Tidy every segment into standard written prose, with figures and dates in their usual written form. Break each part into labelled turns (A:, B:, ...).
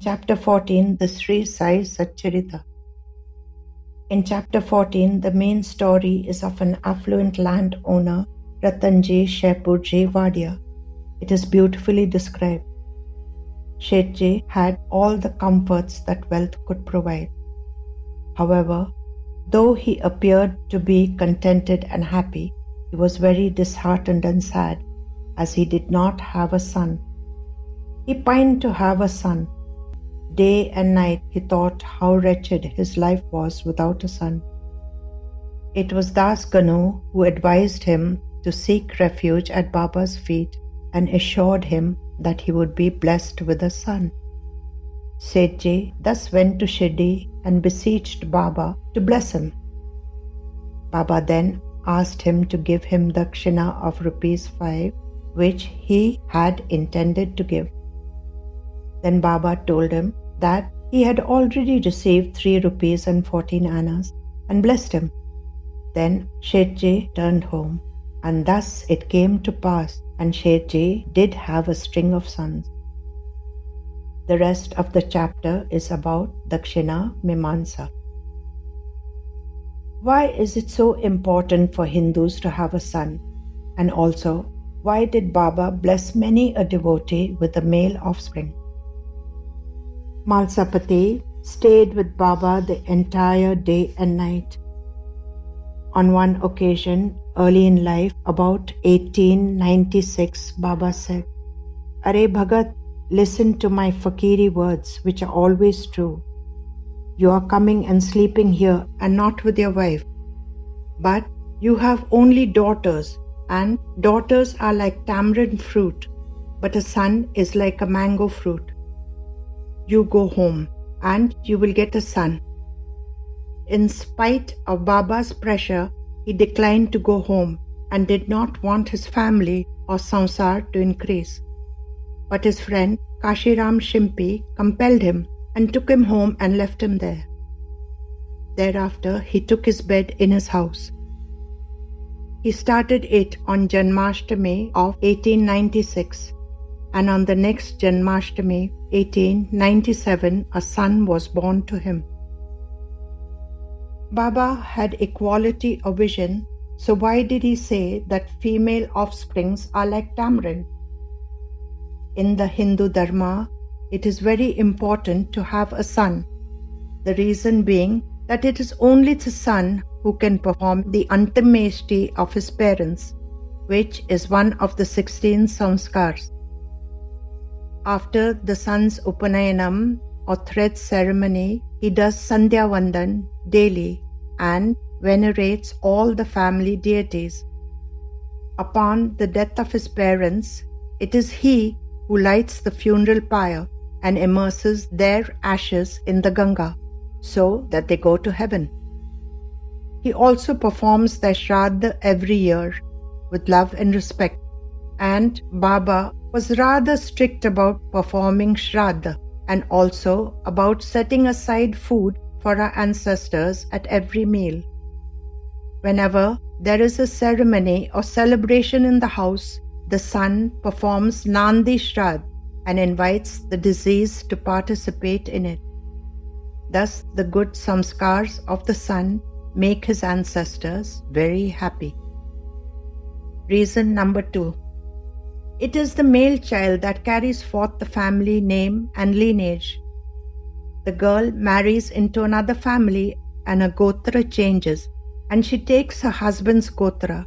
A: Chapter 14, the Shri Sai Satcharita. In Chapter 14, the main story is of an affluent landowner, Ratanji Shapurji Wadia. It is beautifully described. Shethji had all the comforts that wealth could provide. However, though he appeared to be contented and happy, he was very disheartened and sad, as he did not have a son. He pined to have a son. Day and night he thought how wretched his life was without a son. It was Das Ganu who advised him to seek refuge at Baba's feet and assured him that he would be blessed with a son. Shethji thus went to Shirdi and beseeched Baba to bless him. Baba then asked him to give him Dakshina of ₹5, which he had intended to give. Then Baba told him that he had already received 3 rupees and 14 annas and blessed him. Then Shethji turned home, and thus it came to pass, and Shethji did have a string of sons. The rest of the chapter is about Dakshina Mimansa. Why is it so important for Hindus to have a son? And also, why did Baba bless many a devotee with a male offspring? Mhalsapati stayed with Baba the entire day and night. On one occasion, early in life, about 1896, Baba said, "Are Bhagat, listen to my fakiri words, which are always true. You are coming and sleeping here and not with your wife. But you have only daughters, and daughters are like tamarind fruit, but a son is like a mango fruit. You go home and you will get a son." In spite of Baba's pressure, he declined to go home and did not want his family or samsar to increase. But his friend Kashiram Shimpi compelled him and took him home and left him there. Thereafter, he took his bed in his house. He started it on Janmashtami of 1896, and on the next Janmashtami, 1897, a son was born to him. Baba had equality of vision, so why did he say that female offsprings are like tamarind? In the Hindu Dharma, it is very important to have a son, the reason being that it is only the son who can perform the antimeshti of his parents, which is one of the 16 samskars. After the son's Upanayanam or thread ceremony, he does Sandhya Vandan daily and venerates all the family deities. Upon the death of his parents, it is he who lights the funeral pyre and immerses their ashes in the Ganga, so that they go to heaven. He also performs their Shraddha every year with love and respect, and Baba was rather strict about performing Shraddha and also about setting aside food for our ancestors at every meal. Whenever there is a ceremony or celebration in the house, the son performs Nandi Shraddha and invites the deceased to participate in it. Thus, the good samskars of the son make his ancestors very happy. Reason number 2. It is the male child that carries forth the family name and lineage. The girl marries into another family and her gotra changes, and she takes her husband's gotra,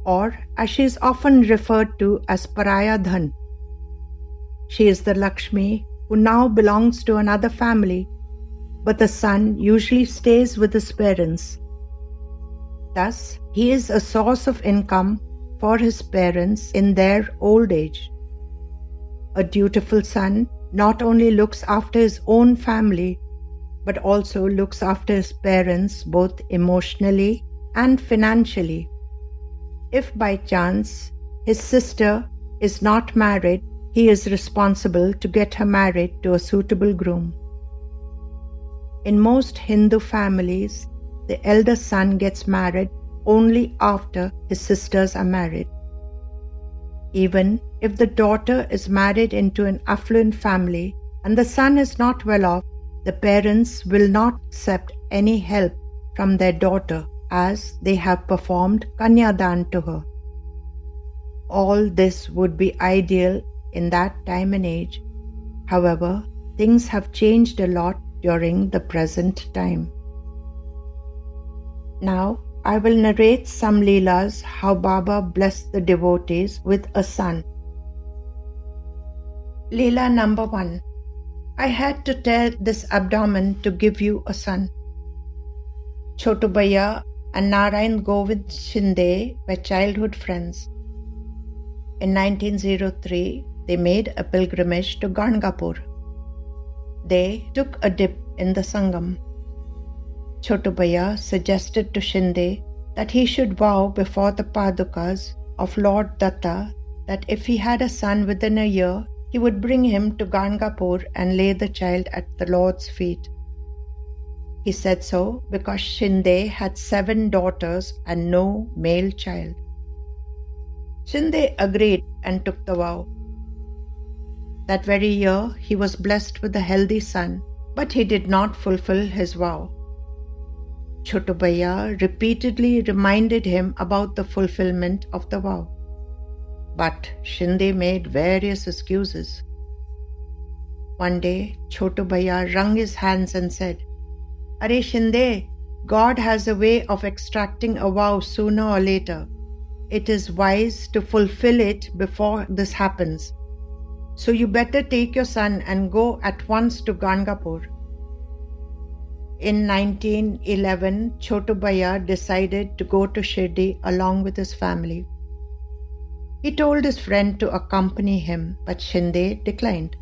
A: or as she is often referred to as Paraya Dhan. She is the Lakshmi who now belongs to another family, but the son usually stays with his parents. Thus, he is a source of income for his parents in their old age. A dutiful son not only looks after his own family, but also looks after his parents both emotionally and financially. If by chance his sister is not married, he is responsible to get her married to a suitable groom. In most Hindu families, the elder son gets married only after his sisters are married. Even if the daughter is married into an affluent family and the son is not well off, the parents will not accept any help from their daughter as they have performed Kanyadan to her. All this would be ideal in that time and age. However, things have changed a lot during the present time. Now, I will narrate some Leelas how Baba blessed the devotees with a son. Leela number 1. I had to tear this abdomen to give you a son. Chotu Bhaiya and Narayan Govind Shinde were childhood friends. In 1903, they made a pilgrimage to Gangapuр. They took a dip in the Sangam. Chotu Bhaiya suggested to Shinde that he should vow before the Padukas of Lord Datta that if he had a son within a year, he would bring him to Gangapuр and lay the child at the Lord's feet. He said so because Shinde had 7 daughters and no male child. Shinde agreed and took the vow. That very year, he was blessed with a healthy son, but he did not fulfill his vow. Chotu Bhaiya repeatedly reminded him about the fulfillment of the vow. But Shinde made various excuses. One day, Chotu Bhaiya wrung his hands and said, "Are Shinde, God has a way of extracting a vow sooner or later. It is wise to fulfill it before this happens. So you better take your son and go at once to Gangapuр." In 1911, Chotu Bhaiya decided to go to Shirdi along with his family. He told his friend to accompany him, but Shinde declined.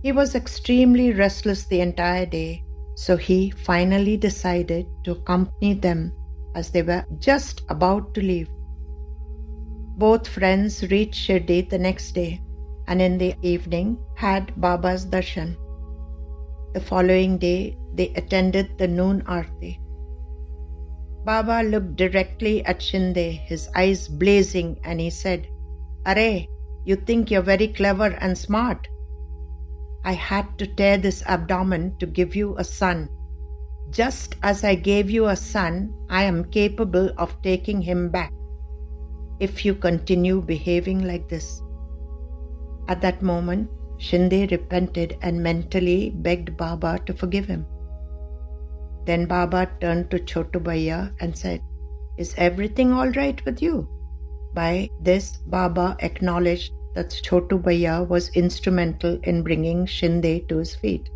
A: He was extremely restless the entire day, so he finally decided to accompany them as they were just about to leave. Both friends reached Shirdi the next day and in the evening had Baba's darshan. The following day, they attended the noon aarti. Baba looked directly at Shinde, his eyes blazing, and he said, "Arey, you think you're very clever and smart? I had to tear this abdomen to give you a son. Just as I gave you a son, I am capable of taking him back if you continue behaving like this." At that moment, Shinde repented and mentally begged Baba to forgive him. Then Baba turned to Chotu Bhaiya and said, "Is everything all right with you?" By this, Baba acknowledged that Chotu Bhaiya was instrumental in bringing Shinde to his feet.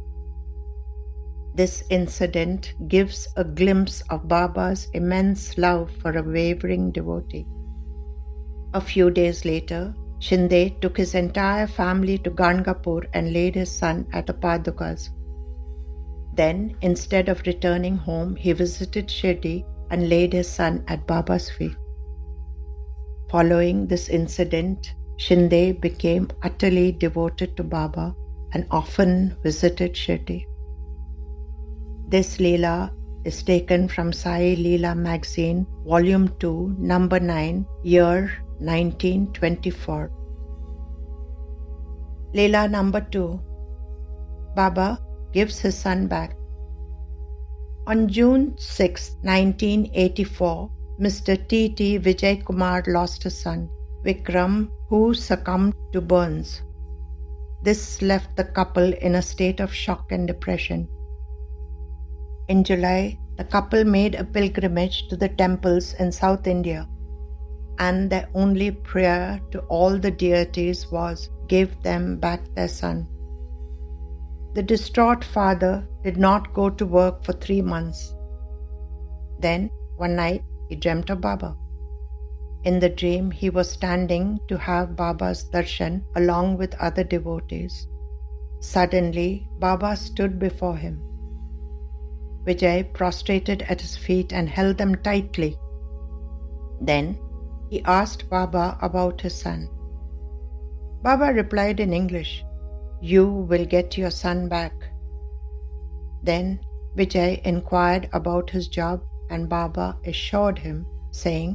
A: This incident gives a glimpse of Baba's immense love for a wavering devotee. A few days later, Shinde took his entire family to Gangapuр and laid his son at the Padukas. Then, instead of returning home, he visited Shirdi and laid his son at Baba's feet. Following this incident, Shinde became utterly devoted to Baba and often visited Shirdi. This Leela is taken from Sai Leela magazine, volume 2, number 9, year 1924. Leela number 2. Baba gives his son back. On June 6, 1984, Mr. T.T. Vijay Kumar lost his son, Vikram, who succumbed to burns. This left the couple in a state of shock and depression. In July, the couple made a pilgrimage to the temples in South India, and their only prayer to all the deities was, "Give them back their son." The distraught father did not go to work for 3 months. Then, one night, he dreamt of Baba. In the dream, he was standing to have Baba's darshan along with other devotees. Suddenly, Baba stood before him. Vijay prostrated at his feet and held them tightly. Then, he asked Baba about his son. Baba replied in English, "You will get your son back." Then Vijay inquired about his job and Baba assured him, saying,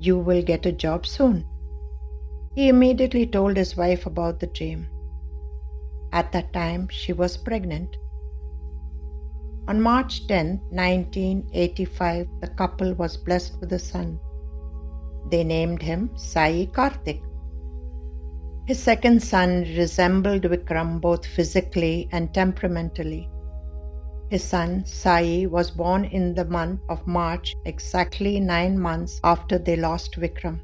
A: "You will get a job soon." He immediately told his wife about the dream. At that time, she was pregnant. On March 10, 1985, the couple was blessed with a son. They named him Sai Karthik. His second son resembled Vikram both physically and temperamentally. His son Sai was born in the month of March, exactly 9 months after they lost Vikram.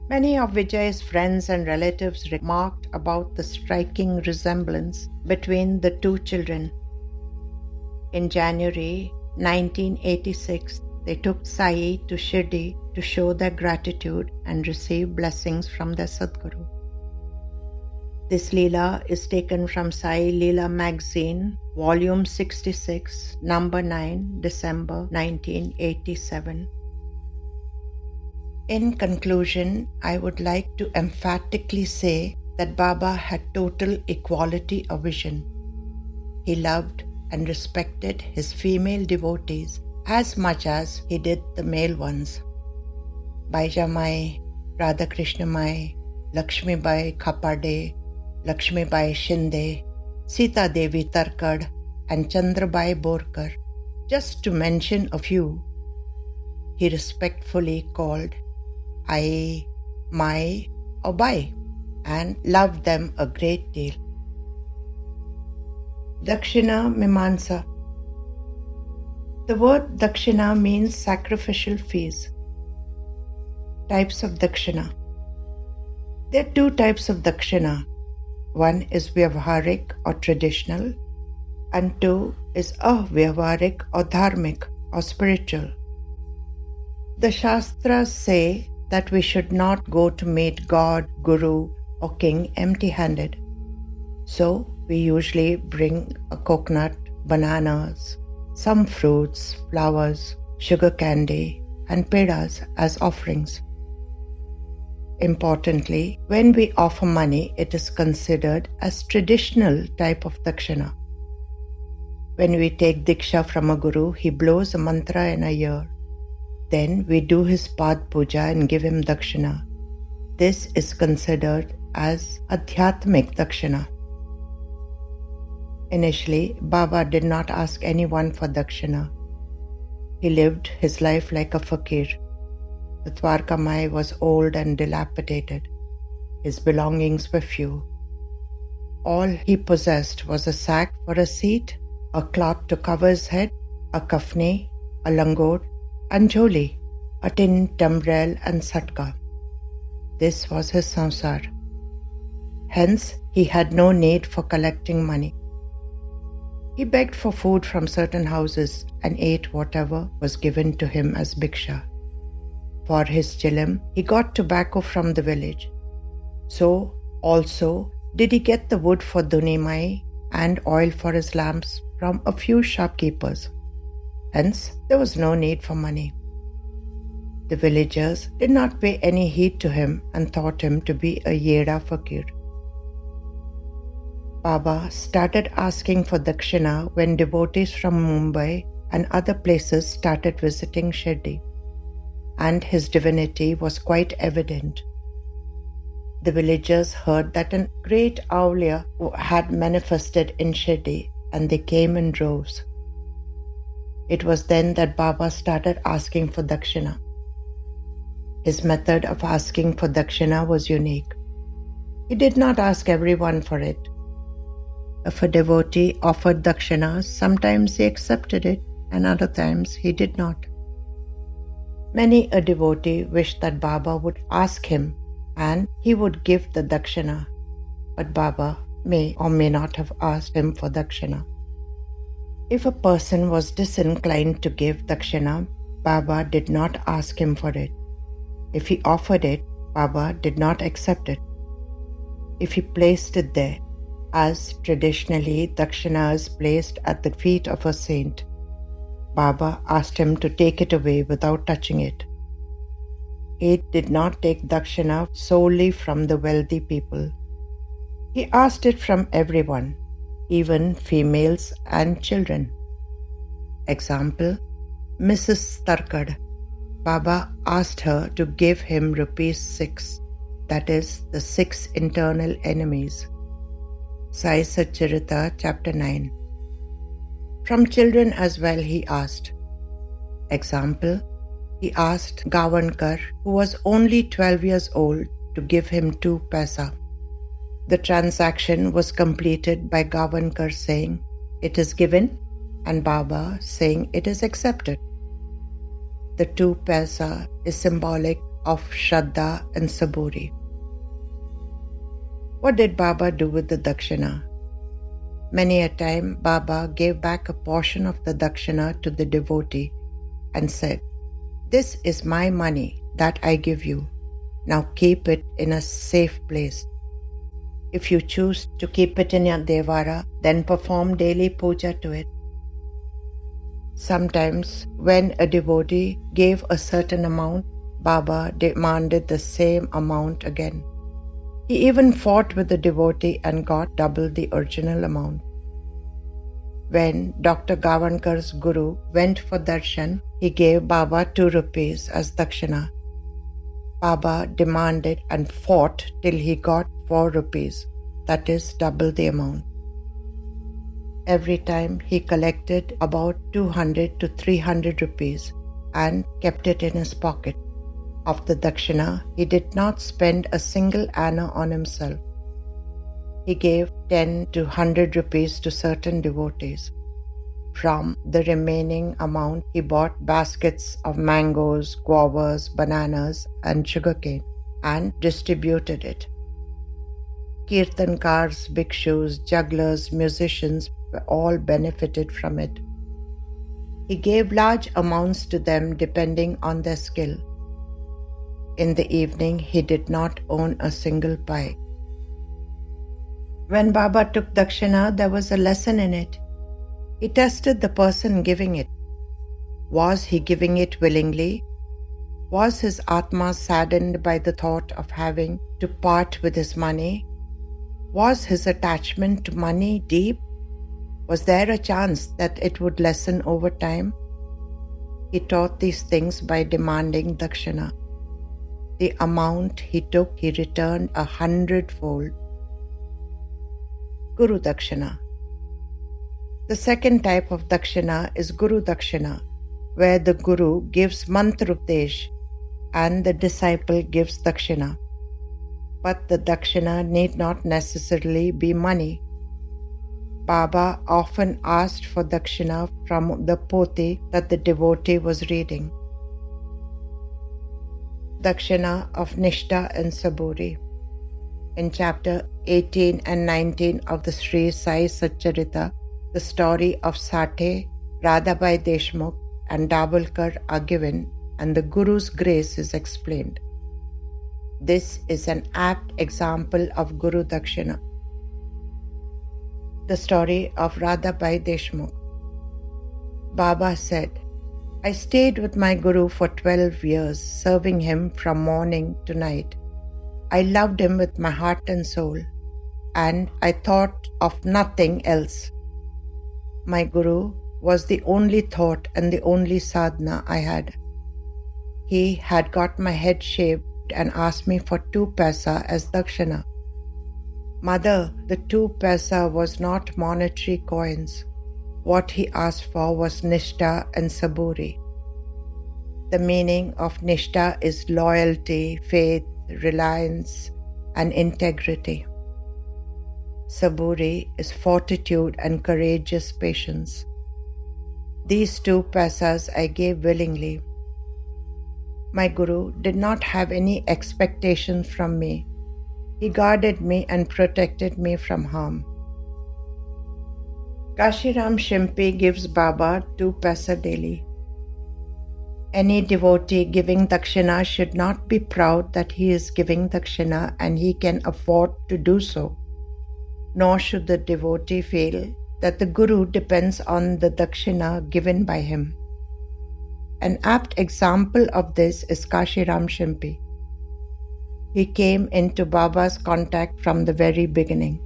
A: Many of Vijay's friends and relatives remarked about the striking resemblance between the two children. In January 1986, they took Sai to Shirdi to show their gratitude and receive blessings from their Sadguru. This Leela is taken from Sai Leela magazine, volume 66, number 9, December 1987. In conclusion, I would like to emphatically say that Baba had total equality of vision. He loved and respected his female devotees as much as he did the male ones. Baija Mai, Radha Krishna Mai, Lakshmi Bai Khapade, Lakshmi Bai Shinde, Sita Devi Tarkad, and Chandra Bai Borkar, just to mention a few, he respectfully called Ai, Mai, or Bai, and loved them a great deal. Dakshina Mimansa. The word Dakshina means sacrificial fees. Types of Dakshina. There are two types of Dakshina. One is Vyavaharik or traditional, and two is Avyavaharik or Dharmic or spiritual. The Shastras say that we should not go to meet God, Guru, or King empty-handed. So we usually bring a coconut, bananas, some fruits, flowers, sugar candy, and pedas as offerings. Importantly, when we offer money, it is considered as traditional type of dakshina. When we take diksha from a guru, he blows a mantra in a ear. Then we do his pad puja and give him dakshina. This is considered as adhyatmic dakshina. Initially, Baba did not ask anyone for dakshina. He lived his life like a fakir. The Dwarkamai was old and dilapidated. His belongings were few. All he possessed was a sack for a seat, a cloth to cover his head, a kafni, a langot, and joli, a tin tumbrel and satka. This was his samsar. Hence, he had no need for collecting money. He begged for food from certain houses and ate whatever was given to him as bhiksha. For his chilim, he got tobacco from the village. So also did he get the wood for dunimai and oil for his lamps from a few shopkeepers. Hence, there was no need for money. The villagers did not pay any heed to him and thought him to be a Yeda fakir. Baba started asking for dakshina when devotees from Mumbai and other places started visiting Shirdi, and his divinity was quite evident. The villagers heard that a great Aulia had manifested in Shirdi, and they came in droves. It was then that Baba started asking for dakshina. His method of asking for dakshina was unique. He did not ask everyone for it. If a devotee offered dakshina, sometimes he accepted it and other times he did not. Many a devotee wished that Baba would ask him and he would give the dakshina, but Baba may or may not have asked him for dakshina. If a person was disinclined to give dakshina, Baba did not ask him for it. If he offered it, Baba did not accept it. If he placed it there, as traditionally dakshina is placed at the feet of a saint, Baba asked him to take it away without touching it. He did not take dakshina solely from the wealthy people. He asked it from everyone, even females and children. Example, Mrs. Tarkad. Baba asked her to give him rupees 6, that is, the 6 internal enemies. Sai Satcharita, Chapter 9. From children as well he asked. Example, he asked Gavankar, who was only 12 years old, to give him 2 paisa. The transaction was completed by Gavankar saying, "It is given," and Baba saying, "It is accepted." The 2 paisa is symbolic of Shraddha and Saburi. What did Baba do with the Dakshina? Many a time Baba gave back a portion of the Dakshina to the devotee and said, "This is my money that I give you. Now keep it in a safe place. If you choose to keep it in your devara, then perform daily puja to it." Sometimes when a devotee gave a certain amount, Baba demanded the same amount again. He even fought with the devotee and got double the original amount. When Dr. Gavankar's guru went for darshan, he gave Baba 2 rupees as dakshina. Baba demanded and fought till he got 4 rupees, that is double the amount. Every time he collected about 200 to 300 rupees and kept it in his pocket. Of the dakshina, he did not spend a single anna on himself. He gave 10 to 100 rupees to certain devotees. From the remaining amount, he bought baskets of mangoes, guavas, bananas, and sugarcane and distributed it. Kirtankars, bhikshus, jugglers, musicians all benefited from it. He gave large amounts to them depending on their skill. In the evening, he did not own a single pie. When Baba took dakshina, there was a lesson in it. He tested the person giving it. Was he giving it willingly? Was his Atma saddened by the thought of having to part with his money? Was his attachment to money deep? Was there a chance that it would lessen over time? He taught these things by demanding dakshina. The amount he took, he returned 100-fold. Guru Dakshina. The second type of dakshina is Guru Dakshina, where the Guru gives mantra upadesh and the disciple gives dakshina. But the dakshina need not necessarily be money. Baba often asked for dakshina from the poti that the devotee was reading. Dakshina of Nishtha and Saburi. In chapter 18 and 19 of the Shri Sai Satcharita, the story of Sathe, Radhabai Deshmukh and Dabholkar are given and the Guru's grace is explained. This is an apt example of Guru Dakshina. The story of Radhabai Deshmukh. Baba said, "I stayed with my Guru for 12 years, serving him from morning to night. I loved him with my heart and soul, and I thought of nothing else. My Guru was the only thought and the only sadhana I had. He had got my head shaved and asked me for 2 paisa as dakshina. Mother, the 2 paisa was not monetary coins. What he asked for was Nishtha and Saburi. The meaning of Nishtha is loyalty, faith, reliance, and integrity. Saburi is fortitude and courageous patience. These 2 paisas I gave willingly. My Guru did not have any expectations from me. He guarded me and protected me from harm." Kashiram Shimpi gives Baba 2 paisa daily. Any devotee giving dakshina should not be proud that he is giving dakshina and he can afford to do so. Nor should the devotee feel that the Guru depends on the dakshina given by him. An apt example of this is Kashiram Shimpi. He came into Baba's contact from the very beginning.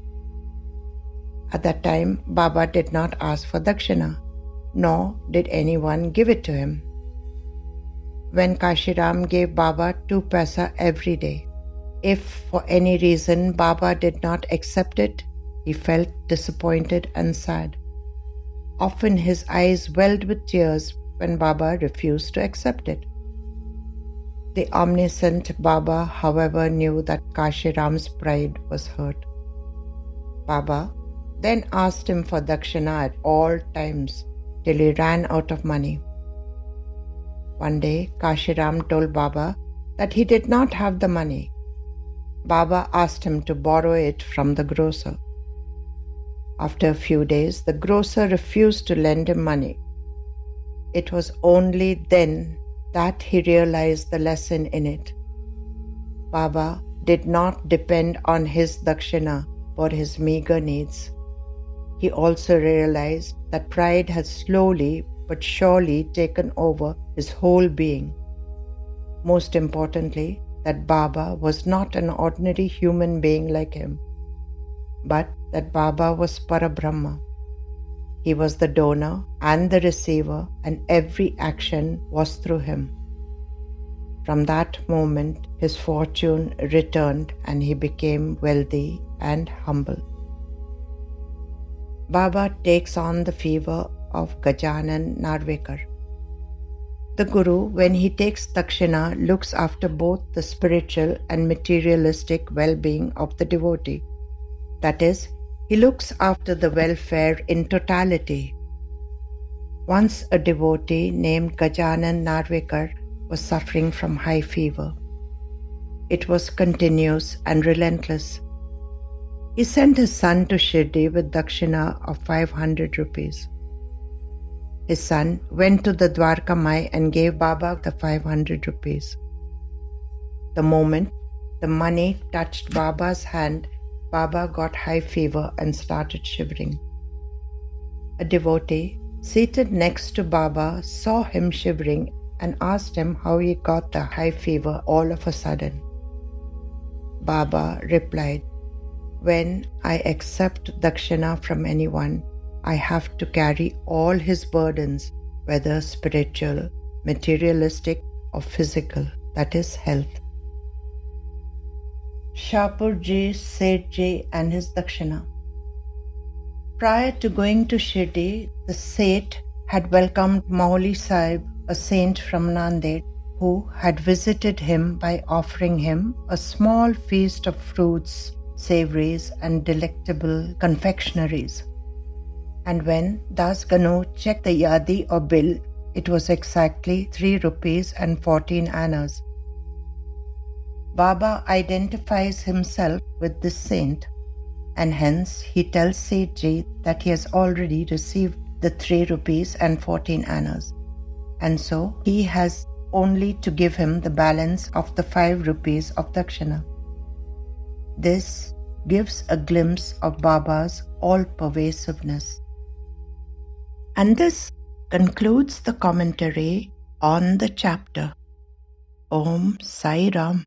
A: At that time, Baba did not ask for dakshina, nor did anyone give it to him. When Kashiram gave Baba 2 paisa every day, if for any reason Baba did not accept it, He felt disappointed and sad. Often his eyes welled with tears when Baba refused to accept it. The omniscient Baba, however, knew that Kashiram's pride was hurt. Baba then asked him for dakshina at all times till he ran out of money. One day, Kashiram told Baba that he did not have the money. Baba asked him to borrow it from the grocer. After a few days, the grocer refused to lend him money. It was only then that he realized the lesson in it. Baba did not depend on his dakshina for his meager needs. He also realized that pride had slowly but surely taken over his whole being. Most importantly, that Baba was not an ordinary human being like him, but that Baba was Parabrahma. He was the donor and the receiver, and every action was through him. From that moment, his fortune returned and he became wealthy and humble. Baba takes on the fever of Gajanan Narvekar. The Guru, when he takes dakshina, looks after both the spiritual and materialistic well-being of the devotee. That is, he looks after the welfare in totality. Once a devotee named Gajanan Narvekar was suffering from high fever. It was continuous and relentless. He sent his son to Shirdi with dakshina of 500 rupees. His son went to the Dwarka Mai and gave Baba the 500 rupees. The moment the money touched Baba's hand, Baba got high fever and started shivering. A devotee seated next to Baba saw him shivering and asked him how he got the high fever all of a sudden. Baba replied, "When I accept dakshina from anyone, I have to carry all his burdens, whether spiritual, materialistic or physical, that is health." Shapurji, Shethji and his dakshina. Prior to going to Shirdi, the Seth had welcomed Mauli Sahib, a saint from Nanded, who had visited him by offering him a small feast of fruits, savories and delectable confectionaries. And when Das Ganu checked the yadi or bill, it was exactly 3 rupees and 14 annas. Baba identifies himself with this saint, and hence he tells Shethji that he has already received the 3 rupees and 14 annas, and so he has only to give him the balance of the 5 rupees of dakshina. This gives a glimpse of Baba's all-pervasiveness. And this concludes the commentary on the chapter. Om Sai Ram.